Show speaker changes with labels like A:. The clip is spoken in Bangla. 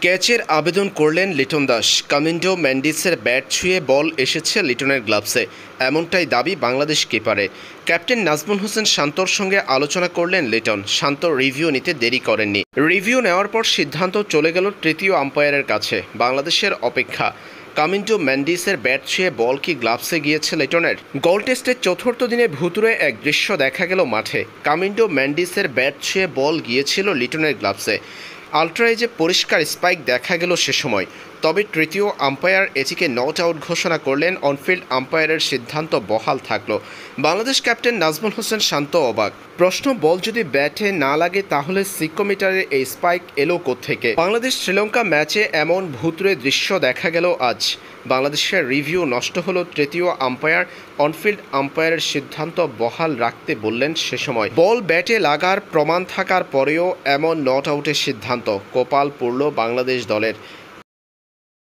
A: ক্যাচের আবেদন করলেন লিটন দাস। কামিন্ডো ম্যান্ডিসের ব্যাট ছুঁয়ে বল এসেছে লিটনের গ্লাভসে, এমনটাই দাবি বাংলাদেশ কিপারের। ক্যাপ্টেন নাজমুল হোসেন শান্তর সঙ্গে আলোচনা করলেন লিটন। শান্ত রিভিউ নিতে দেরি করেননি। রিভিউ নেওয়ার পর সিদ্ধান্ত চলে গেল তৃতীয় আম্পায়ারের কাছে। বাংলাদেশের অপেক্ষা, কামিন্ডো ম্যান্ডিসের ব্যাট ছুঁয়ে বল কি গ্লাভসে গিয়েছে লিটনের? গল টেস্টের চতুর্থ দিনে ভুতুড়ে এক দৃশ্য দেখা গেল মাঠে। কামিন্ডো ম্যান্ডিসের ব্যাট ছুঁয়ে বল গিয়েছিল লিটনের গ্লাভসে। আলট্রাএজে পরিষ্কার স্পাইক দেখা গেল সে সময়। তবে তৃতীয় আম্পায়ার এটিকে নট আউট ঘোষণা করলেন। অনফিল্ড আম্পায়ারের সিদ্ধান্ত বহাল থাকলো। বাংলাদেশ ক্যাপ্টেন নাজমুল হোসেন শান্ত অবাক। প্রশ্ন, বল যদি ব্যাটে না লাগে তাহলে সিক্সোমিটারের এই স্পাইক এলো কোত্থেকে? বাংলাদেশ শ্রীলঙ্কা ম্যাচে এমন ভুতুড়ে দৃশ্য দেখা গেল আজ। বাংলাদেশের রিভিউ নষ্ট হলো। তৃতীয় আম্পায়ার অনফিল্ড আম্পায়ারের সিদ্ধান্ত বহাল রাখতে বললেন সে সময়। বল ব্যাটে লাগার প্রমাণ থাকার পরেও এমন নট আউটের সিদ্ধান্ত, কপাল পুড়ল বাংলাদেশ দলের।